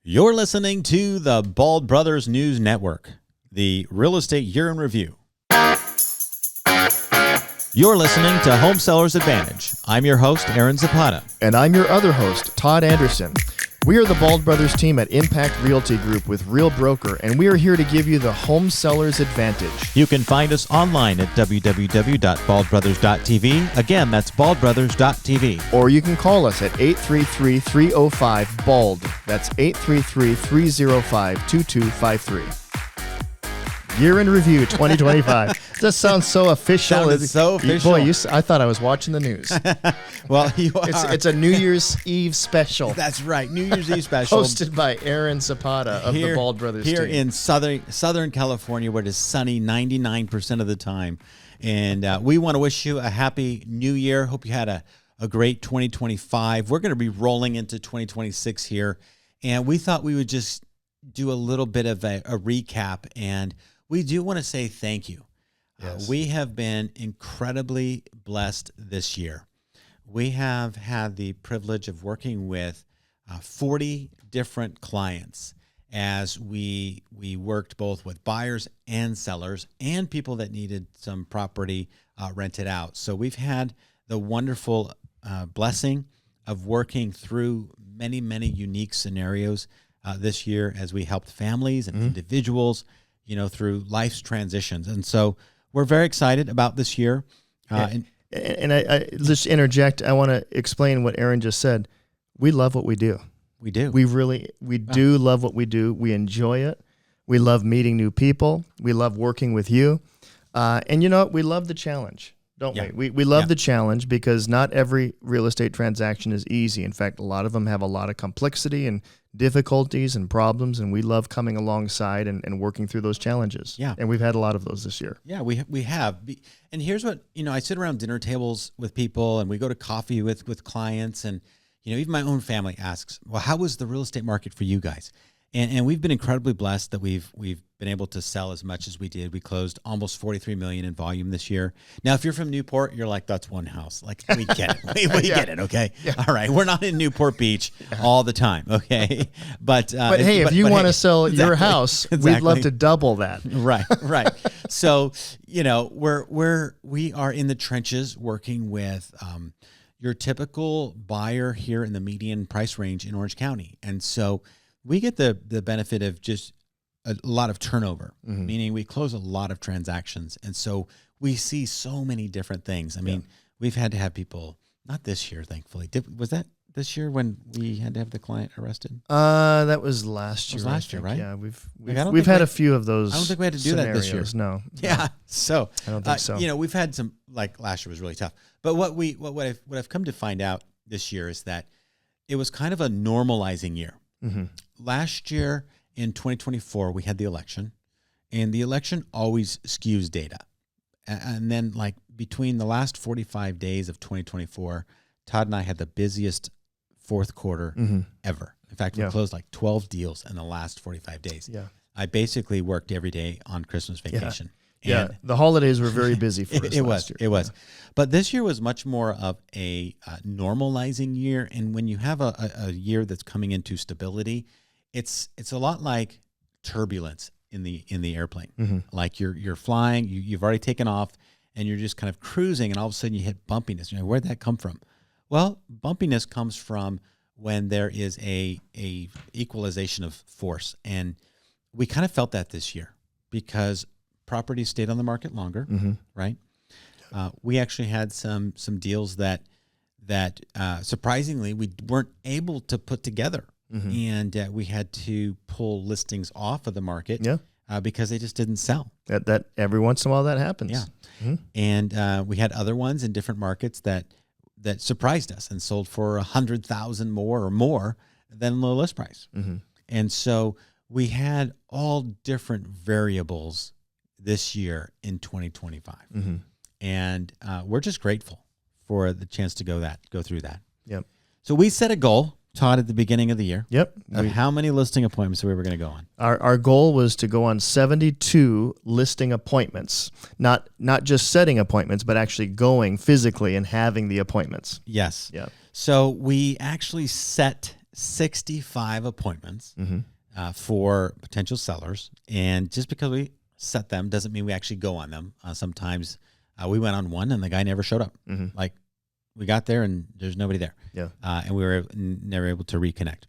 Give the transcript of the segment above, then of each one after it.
You're listening to the Bald Brothers News Network, the Real Estate Year in Review. You're listening to Home Sellers Advantage. I'm your host, Aaron Zapata. And I'm your other host, Todd Anderson. We are the Bald Brothers team at Impact Realty Group with Real Broker, and we are here to give you the Home Sellers Advantage. You can find us online at www.baldbrothers.tv. Again, that's baldbrothers.tv. Or you can call us at 833-305-BALD. That's 833-305-2253. Year in Review 2025. That sounds so official. Sounded so official. Boy, I thought I was watching the news. Well, you are. It's a New Year's Eve special. That's right, New Year's Eve special. Hosted by Aaron Zapata of the Bald Brothers team. Here in Southern California, where it is sunny 99% of the time. And we want to wish you a happy new year. Hope you had a great 2025. We're going to be rolling into 2026 here. And we thought we would just do a little bit of a recap. And we do want to say thank you. Yes. We have been incredibly blessed this year. We have had the privilege of working with 40 different clients as we worked both with buyers and sellers and people that needed some property rented out. So we've had the wonderful blessing of working through many, many unique scenarios this year as we helped families and individuals, through life's transitions. And so we're very excited about this year. And I just interject. I want to explain what Aaron just said. We love what we do. We do. We do love what we do. We enjoy it. We love meeting new people. We love working with you. And you know what? We love the challenge, don't we? We love the challenge because not every real estate transaction is easy. In fact, a lot of them have a lot of complexity and difficulties and problems, and we love coming alongside and working through those challenges. Yeah. And we've had a lot of those this year. Yeah, we have. And here's what, I sit around dinner tables with people and we go to coffee with clients, and, even my own family asks, well, how was the real estate market for you guys? And we've been incredibly blessed that we've been able to sell as much as we did. We closed almost $43 million in volume this year. Now, if you're from Newport, you're like, that's one house. Like, we get it. We get it, okay? Yeah. All right. We're not in Newport Beach all the time, okay? But hey, if you want to sell your house, we'd love to double that. Right. So, we are in the trenches working with your typical buyer here in the median price range in Orange County. And so we get the benefit of just a lot of turnover, meaning we close a lot of transactions. And so we see so many different things. I mean, we've had to have people, not this year, thankfully. Was that this year when we had to have the client arrested? That was last year. Last year, right? Yeah, we've had a few of those. I don't think we had to do that this year. No. Yeah. So I don't think so. We've had some, like last year was really tough. But what I've come to find out this year is that it was kind of a normalizing year. Mm-hmm. Last year in 2024, we had the election, and the election always skews data. And then between the last 45 days of 2024, Todd and I had the busiest fourth quarter ever. In fact, we closed 12 deals in the last 45 days. Yeah. I basically worked every day on Christmas vacation. Yeah, the holidays were very busy for us last year. It was. But this year was much more of a normalizing year. And when you have a year that's coming into stability, it's a lot like turbulence in the airplane. Mm-hmm. Like you're flying, you've already taken off, and you're just kind of cruising, and all of a sudden you hit bumpiness. You're like, where'd that come from? Well, bumpiness comes from when there is a equalization of force. And we kind of felt that this year because properties stayed on the market longer, right? We actually had some deals that surprisingly we weren't able to put together, and we had to pull listings off of the market because they just didn't sell. That every once in a while that happens. Yeah, and we had other ones in different markets that surprised us and sold for $100,000 more than the list price, and so we had all different variables this year in 2025. And we're just grateful for the chance to go through that. Yep. So we set a goal, Todd, at the beginning of the year. Yep. Of how many listing appointments we were going to go on. Our goal was to go on 72 listing appointments, not just setting appointments, but actually going physically and having the appointments. Yes. Yeah. So we actually set 65 appointments for potential sellers. And just because we set them doesn't mean we actually go on them. Sometimes we went on one and the guy never showed up. Like we got there and there's nobody there. Yeah. And we were never able to reconnect.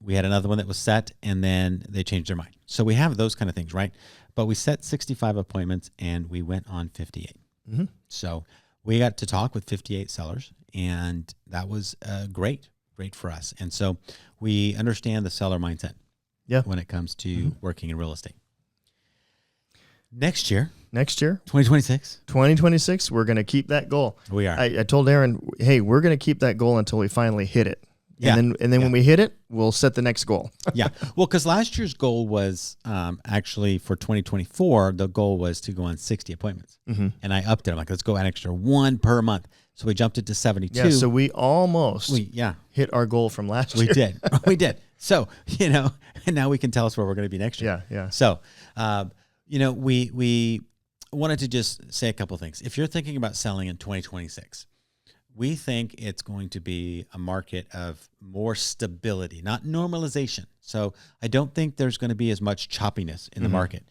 We had another one that was set and then they changed their mind. So we have those kind of things, right? But we set 65 appointments and we went on 58. So we got to talk with 58 sellers, and that was great for us. And so we understand the seller mindset when it comes to working in real estate. Next year, 2026, we're going to keep that goal. We are. I told Aaron, hey, we're going to keep that goal until we finally hit it. Yeah. And then when we hit it, we'll set the next goal. Yeah. Well, because last year's goal was actually for 2024, the goal was to go on 60 appointments. And I upped it. I'm like, let's go an extra one per month. So we jumped it to 72. Yeah, so we almost hit our goal from last year. We did. So, and now we can tell us where we're going to be next year. Yeah. So, we wanted to just say a couple things. If you're thinking about selling in 2026, we think it's going to be a market of more stability, not normalization. So I don't think there's going to be as much choppiness in the market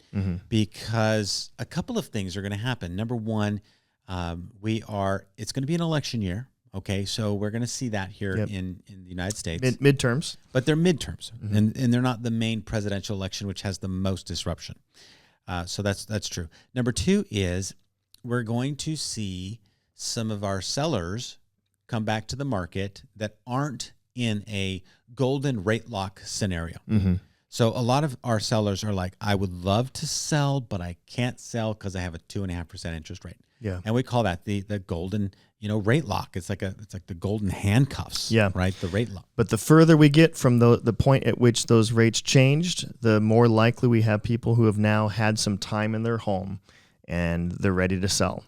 because a couple of things are going to happen. Number one, it's going to be an election year. Okay. So we're going to see that here in the United States. Midterms. But they're midterms and they're not the main presidential election, which has the most disruption. So that's true. Number two is we're going to see some of our sellers come back to the market that aren't in a golden rate lock scenario. So a lot of our sellers are like, I would love to sell, but I can't sell because I have a 2.5% interest rate. Yeah. And we call that the golden, rate lock. It's like the golden handcuffs. Yeah. Right. The rate lock. But the further we get from the point at which those rates changed, the more likely we have people who have now had some time in their home and they're ready to sell.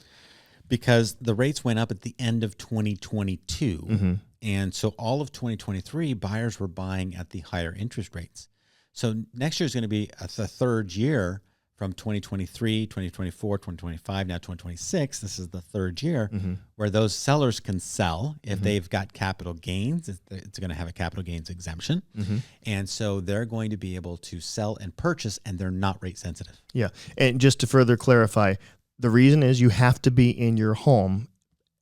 Because the rates went up at the end of 2022. And so all of 2023, buyers were buying at the higher interest rates. So next year is going to be the third year from 2023, 2024, 2025, now 2026. This is the third year where those sellers can sell if they've got capital gains. It's going to have a capital gains exemption. And so they're going to be able to sell and purchase, and they're not rate sensitive. Yeah. And just to further clarify, the reason is you have to be in your home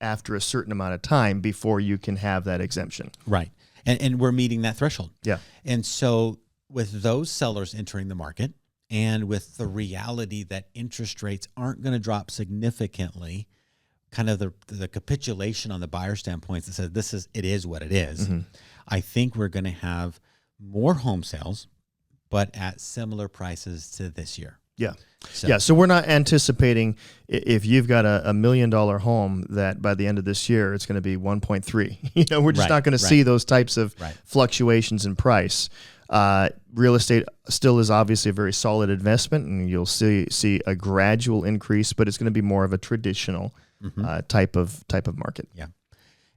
after a certain amount of time before you can have that exemption. Right. And we're meeting that threshold. Yeah. And so with those sellers entering the market and with the reality that interest rates aren't going to drop significantly, kind of the capitulation on the buyer standpoint that says it is what it is, I think we're going to have more home sales, but at similar prices to this year. Yeah. So we're not anticipating if you've got a $1 million home that by the end of this year, it's going to be 1.3. We're just not going to see those types of fluctuations in price. Real estate still is obviously a very solid investment, and you'll see a gradual increase, but it's going to be more of a traditional type of market. Yeah.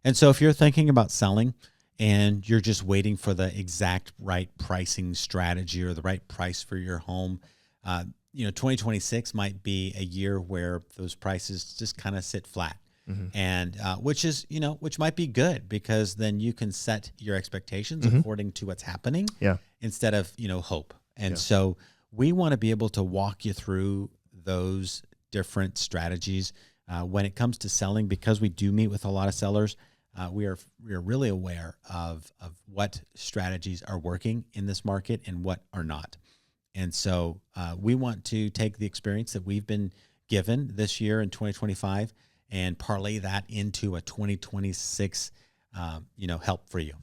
And so if you're thinking about selling and you're just waiting for the exact right pricing strategy or the right price for your home, 2026 might be a year where those prices just kind of sit flat. And which might be good because then you can set your expectations according to what's happening instead of, hope. And so we want to be able to walk you through those different strategies when it comes to selling, because we do meet with a lot of sellers. We are really aware of what strategies are working in this market and what are not. And so we want to take the experience that we've been given this year in 2025 and parlay that into a 2026, help for you.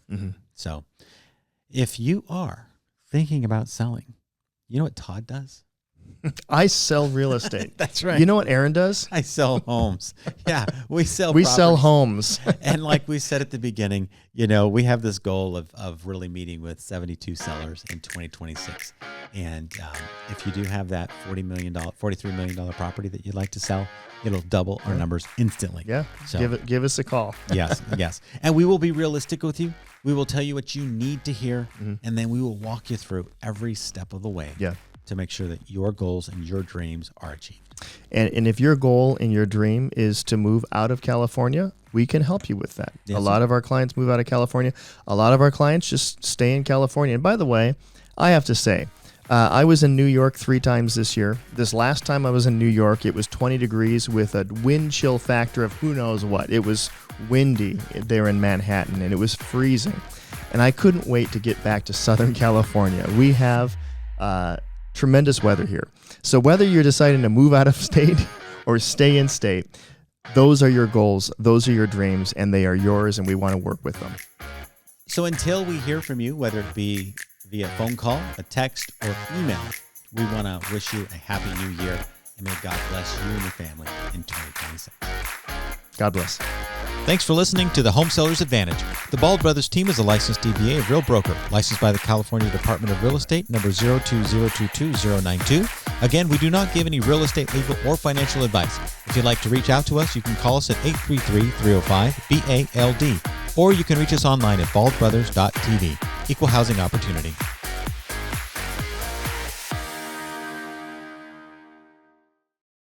So if you are thinking about selling, you know what Todd does? I sell real estate. That's right. You know what Aaron does? I sell homes. Yeah, we sell homes. And like we said at the beginning, we have this goal of really meeting with 72 sellers in 2026. And if you do have that $43 million property that you'd like to sell, it'll double our numbers instantly. Yeah. So give us a call. Yes. And we will be realistic with you. We will tell you what you need to hear, and then we will walk you through every step of the way. Yeah. to make sure that your goals and your dreams are achieved. And if your goal and your dream is to move out of California, we can help you with that. Yes, a lot of our clients move out of California. A lot of our clients just stay in California. And by the way, I have to say, I was in New York 3 times this year. This last time I was in New York, it was 20 degrees with a wind chill factor of who knows what. It was windy there in Manhattan, and it was freezing. And I couldn't wait to get back to Southern California. We have tremendous weather here. So whether you're deciding to move out of state or stay in state, those are your goals, those are your dreams, and they are yours, and we want to work with them. So until we hear from you, whether it be via phone call, a text, or email, we want to wish you a happy new year, and may God bless you and your family in 2026. God bless. Thanks for listening to the Home Sellers Advantage. The Bald Brothers team is a licensed DBA of Real Broker, licensed by the California Department of Real Estate, number 02022-092. Again, we do not give any real estate, legal, or financial advice. If you'd like to reach out to us, you can call us at 833-305-BALD, or you can reach us online at baldbrothers.tv. Equal housing opportunity.